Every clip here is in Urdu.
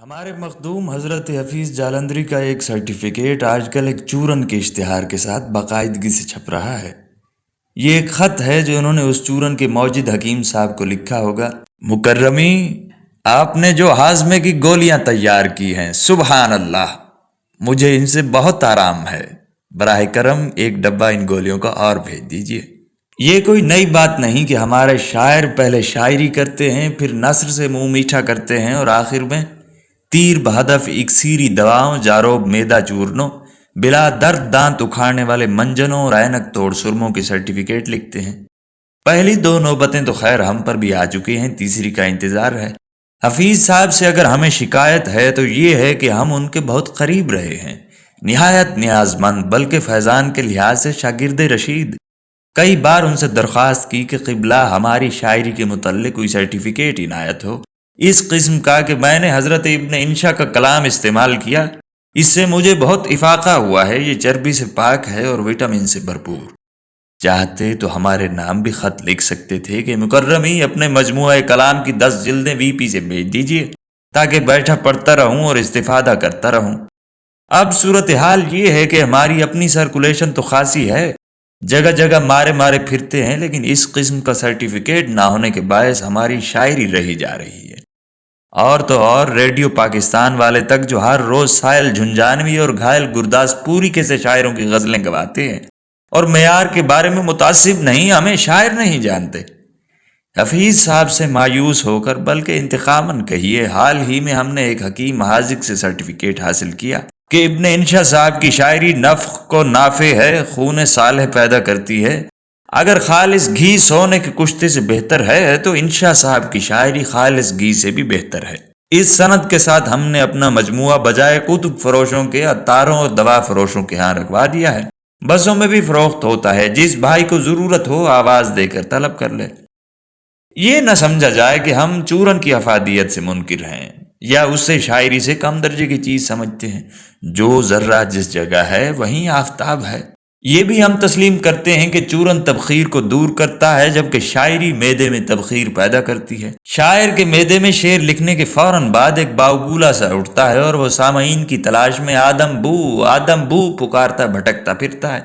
ہمارے مخدوم حضرت حفیظ جالندری کا ایک سرٹیفکیٹ آج کل ایک چورن کے اشتہار کے ساتھ باقاعدگی سے چھپ رہا ہے۔ یہ ایک خط ہے جو انہوں نے اس چورن کے موجد حکیم صاحب کو لکھا ہوگا۔ مکرمی، آپ نے جو ہاضمے کی گولیاں تیار کی ہیں، سبحان اللہ، مجھے ان سے بہت آرام ہے۔ براہ کرم ایک ڈبہ ان گولیوں کا اور بھیج دیجیے۔ یہ کوئی نئی بات نہیں کہ ہمارے شاعر پہلے شاعری کرتے ہیں، پھر نثر سے منہ میٹھا کرتے ہیں اور آخر میں تیر بہدف اکسیری دواؤں، جاروب میدہ چورنوں، بلا درد دانت اکھاڑنے والے منجنوں اور اینک توڑ سرموں کے سرٹیفکیٹ لکھتے ہیں۔ پہلی دو نوبتیں تو خیر ہم پر بھی آ چکی ہیں، تیسری کا انتظار ہے۔ حفیظ صاحب سے اگر ہمیں شکایت ہے تو یہ ہے کہ ہم ان کے بہت قریب رہے ہیں، نہایت نیاز مند، بلکہ فیضان کے لحاظ سے شاگرد رشید۔ کئی بار ان سے درخواست کی کہ قبلہ ہماری شاعری کے متعلق کوئی سرٹیفکیٹ عنایت ہو، اس قسم کا کہ میں نے حضرت ابن انشا کا کلام استعمال کیا، اس سے مجھے بہت افاقہ ہوا ہے، یہ چربی سے پاک ہے اور وٹامن سے بھرپور۔ چاہتے تو ہمارے نام بھی خط لکھ سکتے تھے کہ مکرمی اپنے مجموعہ کلام کی 10 جلدیں وی پی سے بھیج دیجیے تاکہ بیٹھا پڑھتا رہوں اور استفادہ کرتا رہوں۔ اب صورتحال یہ ہے کہ ہماری اپنی سرکولیشن تو خاصی ہے، جگہ جگہ مارے پھرتے ہیں، لیکن اس قسم کا سرٹیفکیٹ نہ ہونے کے باعث ہماری شاعری رہی جا رہی ہے۔ اور تو اور ریڈیو پاکستان والے تک جو ہر روز سائل جھنجھانوی اور گھائل گرداس پوری کے سے شاعروں کی غزلیں گواتے ہیں اور معیار کے بارے میں متعصب نہیں، ہمیں شاعر نہیں جانتے۔ حفیظ صاحب سے مایوس ہو کر، بلکہ انتقاماً کہیے، حال ہی میں ہم نے ایک حکیم حاذق سے سرٹیفکیٹ حاصل کیا کہ ابن انشا صاحب کی شاعری نفخ کو نافع ہے، خون صالح پیدا کرتی ہے۔ اگر خالص گھی سونے کے کشتے سے بہتر ہے تو انشا صاحب کی شاعری خالص گھی سے بھی بہتر ہے۔ اس سند کے ساتھ ہم نے اپنا مجموعہ بجائے کتب فروشوں کے، عطاروں اور دوا فروشوں کے ہاں رکھوا دیا ہے۔ بسوں میں بھی فروخت ہوتا ہے، جس بھائی کو ضرورت ہو آواز دے کر طلب کر لے۔ یہ نہ سمجھا جائے کہ ہم چورن کی افادیت سے منکر ہیں یا اسے شاعری سے کم درجے کی چیز سمجھتے ہیں۔ جو ذرہ جس جگہ ہے وہیں آفتاب ہے۔ یہ بھی ہم تسلیم کرتے ہیں کہ چورن تبخیر کو دور کرتا ہے، جبکہ شاعری معدے میں تبخیر پیدا کرتی ہے۔ شاعر کے معدے میں شعر لکھنے کے فوراً بعد ایک باوگولا سا اٹھتا ہے اور وہ سامعین کی تلاش میں آدم بو پکارتا بھٹکتا پھرتا ہے۔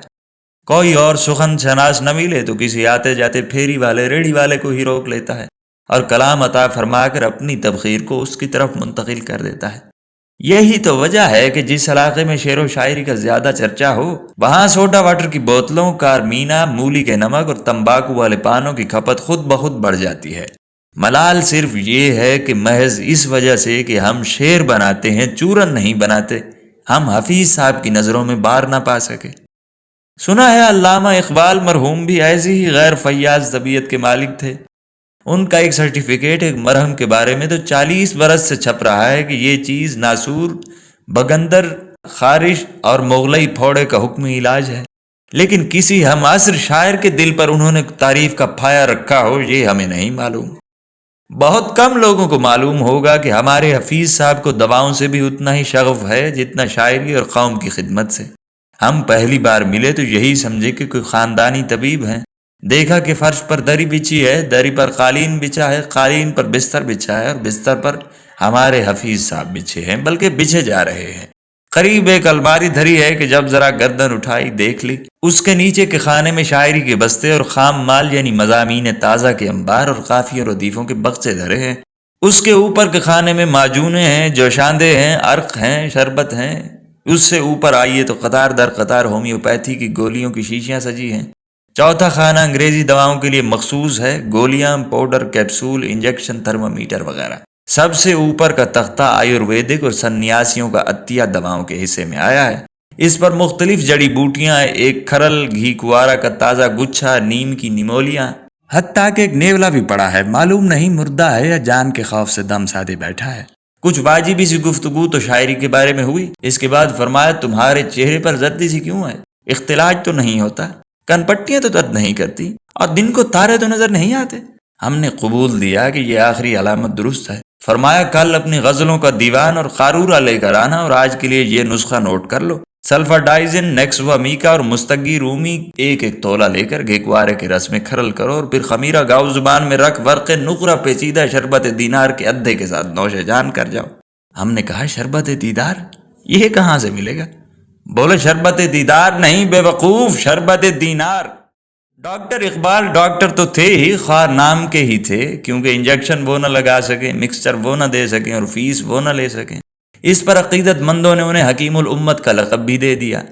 کوئی اور سخن شناس نہ ملے تو کسی آتے جاتے پھیری والے ریڑھی والے کو ہی روک لیتا ہے اور کلام عطا فرما کر اپنی تبخیر کو اس کی طرف منتقل کر دیتا ہے۔ یہی تو وجہ ہے کہ جس علاقے میں شعر و شاعری کا زیادہ چرچا ہو، وہاں سوڈا واٹر کی بوتلوں، کارمینا، مولی کے نمک اور تمباکو والے پانوں کی کھپت خود بخود بڑھ جاتی ہے۔ ملال صرف یہ ہے کہ محض اس وجہ سے کہ ہم شعر بناتے ہیں، چورن نہیں بناتے، ہم حفیظ صاحب کی نظروں میں بار نہ پا سکے۔ سنا ہے علامہ اقبال مرحوم بھی ایسی ہی غیر فیاض طبیعت کے مالک تھے۔ ان کا ایک سرٹیفکیٹ ایک مرہم کے بارے میں تو 40 برس سے چھپ رہا ہے کہ یہ چیز ناسور، بگندر، خارش اور مغلئی پھوڑے کا حکمی علاج ہے، لیکن کسی ہم عصر شاعر کے دل پر انہوں نے تعریف کا پھایا رکھا ہو، یہ ہمیں نہیں معلوم۔ بہت کم لوگوں کو معلوم ہوگا کہ ہمارے حفیظ صاحب کو دواؤں سے بھی اتنا ہی شغف ہے جتنا شاعری اور قوم کی خدمت سے۔ ہم پہلی بار ملے تو یہی سمجھے کہ کوئی خاندانی طبیب ہیں۔ دیکھا کہ فرش پر دری بچھی ہے، دری پر قالین بچھا ہے، قالین پر بستر بچھا ہے اور بستر پر ہمارے حفیظ صاحب بچھے ہیں، بلکہ بچھے جا رہے ہیں۔ قریب ایک الماری دھری ہے کہ جب ذرا گردن اٹھائی دیکھ لی، اس کے نیچے کے خانے میں شاعری کے بستے اور خام مال یعنی مضامین تازہ کے انبار اور قافیے اور ردیفوں کے بکسے دھرے ہیں۔ اس کے اوپر کے خانے میں معجونے ہیں، جوشاندے ہیں، عرق ہیں، شربت ہیں۔ اس سے اوپر آئیے تو قطار در قطار ہومیوپیتھی کی گولیوں کی شیشیاں سجی ہیں۔ چوتھا خانہ انگریزی دواؤں کے لیے مخصوص ہے، گولیاں، پاؤڈر، کیپسول، انجیکشن، تھرمامیٹر وغیرہ۔ سب سے اوپر کا تختہ آیورویدک اور سنیاسیوں کا عطیہ دواؤں کے حصے میں آیا ہے۔ اس پر مختلف جڑی بوٹیاں، ایک کھرل، گھی کوارا کا تازہ گچھا، نیم کی نمولیاں، حتیٰ کہ ایک نیولا بھی پڑا ہے، معلوم نہیں مردہ ہے یا جان کے خوف سے دم سادے بیٹھا ہے۔ کچھ واجبی سی گفتگو تو شاعری کے بارے میں ہوئی۔ اس کے بعد فرمایا، تمہارے چہرے پر زردی سی کیوں ہے؟ اختلاج تو نہیں ہوتا؟ کن پٹیاں تو درد نہیں کرتی؟ اور دن کو تارے تو نظر نہیں آتے؟ ہم نے قبول دیا کہ یہ آخری علامت درست ہے۔ فرمایا، کل اپنی غزلوں کا دیوان اور قارورہ لے کر آنا، اور آج کے لیے یہ نسخہ نوٹ کر لو۔ سلفر ڈائزن، نیکسوا میکا اور مستگی رومی ایک ایک تولہ لے کر گھیکوارے کے رس میں کھرل کرو، اور پھر خمیرہ گاؤ زبان میں رکھ ورق نقرہ پیچیدہ شربت دینار کے ادھے کے ساتھ نوش جان کر جاؤ۔ ہم نے کہا شربت دیدار یہ کہاں سے ملے گا؟ بولے شربت دیدار نہیں بے وقوف، شربت دینار۔ ڈاکٹر اقبال ڈاکٹر تو تھے ہی، خواہ نام کے ہی تھے، کیونکہ انجیکشن وہ نہ لگا سکیں، مکسچر وہ نہ دے سکیں اور فیس وہ نہ لے سکیں۔ اس پر عقیدت مندوں نے انہیں حکیم الامت کا لقب بھی دے دیا۔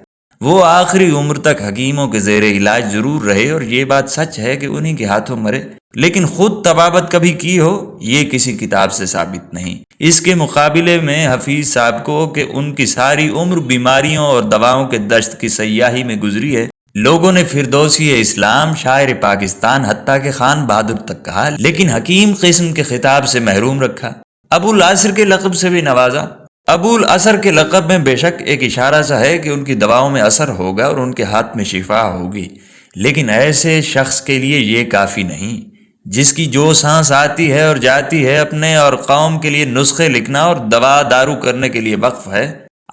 وہ آخری عمر تک حکیموں کے زیر علاج ضرور رہے، اور یہ بات سچ ہے کہ انہی کے ہاتھوں مرے، لیکن خود طبابت کبھی کی ہو یہ کسی کتاب سے ثابت نہیں۔ اس کے مقابلے میں حفیظ صاحب کو کہ ان کی ساری عمر بیماریوں اور دواؤں کے دشت کی سیاحی میں گزری ہے، لوگوں نے فردوسی اسلام، شاعر پاکستان، حتیٰ کہ خان بہادر تک کہا، لیکن حکیم قسم کے خطاب سے محروم رکھا۔ ابو العصر کے لقب سے بھی نوازا۔ ابو العصر کے لقب میں بے شک ایک اشارہ سا ہے کہ ان کی دواؤں میں اثر ہوگا اور ان کے ہاتھ میں شفا ہوگی، لیکن ایسے شخص کے لیے یہ کافی نہیں جس کی جو سانس آتی ہے اور جاتی ہے اپنے اور قوم کے لیے نسخے لکھنا اور دوا دارو کرنے کے لیے وقف ہے۔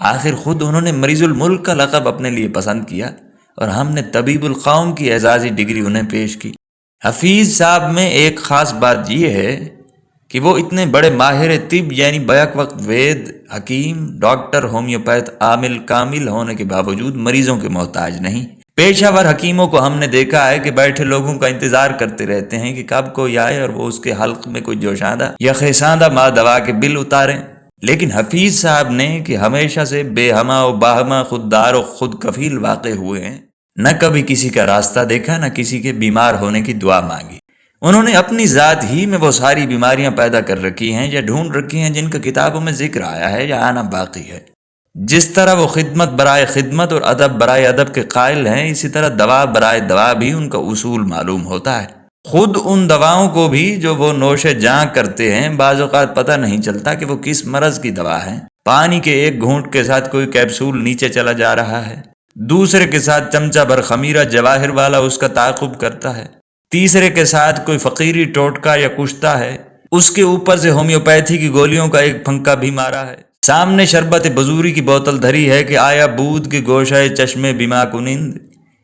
آخر خود انہوں نے مریض الملک کا لقب اپنے لیے پسند کیا اور ہم نے طبیب القوم کی اعزازی ڈگری انہیں پیش کی۔ حفیظ صاحب میں ایک خاص بات یہ ہے کہ وہ اتنے بڑے ماہر طب یعنی بیک وقت وید، حکیم، ڈاکٹر، ہومیوپیتھ، عامل کامل ہونے کے باوجود مریضوں کے محتاج نہیں۔ پیشہ ور حکیموں کو ہم نے دیکھا ہے کہ بیٹھے لوگوں کا انتظار کرتے رہتے ہیں کہ کب کوئی آئے اور وہ اس کے حلق میں کوئی جوشاندہ یا خیساندہ ماں دوا کے بل اتاریں، لیکن حفیظ صاحب نے کہ ہمیشہ سے بے ہما و باہما، خوددار و خود کفیل واقع ہوئے ہیں، نہ کبھی کسی کا راستہ دیکھا، نہ کسی کے بیمار ہونے کی دعا مانگی۔ انہوں نے اپنی ذات ہی میں وہ ساری بیماریاں پیدا کر رکھی ہیں یا ڈھونڈ رکھی ہیں جن کا کتابوں میں ذکر آیا ہے یا آنا باقی ہے۔ جس طرح وہ خدمت برائے خدمت اور ادب برائے ادب کے قائل ہیں، اسی طرح دوا برائے دوا بھی ان کا اصول معلوم ہوتا ہے۔ خود ان دواؤں کو بھی جو وہ نوش جاں کرتے ہیں بعض اوقات پتہ نہیں چلتا کہ وہ کس مرض کی دوا ہے۔ پانی کے ایک گھونٹ کے ساتھ کوئی کیپسول نیچے چلا جا رہا ہے، دوسرے کے ساتھ چمچہ بھر خمیرہ جواہر والا اس کا تعاقب کرتا ہے، تیسرے کے ساتھ کوئی فقیری ٹوٹکا یا کشتا ہے، اس کے اوپر سے ہومیوپیتھی کی گولیوں کا ایک پھنکا بھی مارا ہے۔ سامنے شربت بزوری کی بوتل دھری ہے کہ آیا بود کے گوشہ چشمے بیما کنند،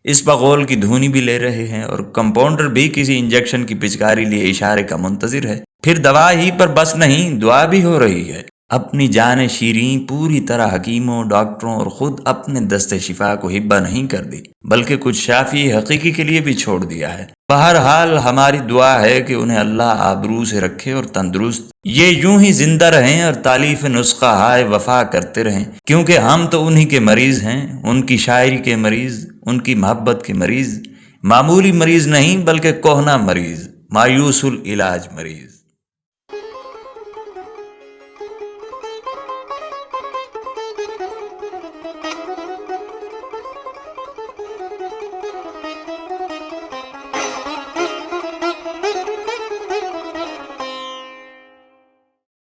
اس بغول کی دھونی بھی لے رہے ہیں، اور کمپاؤنڈر بھی کسی انجیکشن کی پچکاری لیے اشارے کا منتظر ہے۔ پھر دوا ہی پر بس نہیں، دعا بھی ہو رہی ہے۔ اپنی جان شیریں پوری طرح حکیموں، ڈاکٹروں اور خود اپنے دست شفا کو ہبہ نہیں کر دی، بلکہ کچھ شافی حقیقی کے لیے بھی چھوڑ دیا ہے۔ بہرحال ہماری دعا ہے کہ انہیں اللہ آبرو سے رکھے اور تندرست، یہ یوں ہی زندہ رہیں اور تالیف نسخہ ہائے وفا کرتے رہیں، کیونکہ ہم تو انہی کے مریض ہیں، ان کی شاعری کے مریض، ان کی محبت کے مریض، معمولی مریض نہیں بلکہ کہنہ مریض، مایوس العلاج مریض۔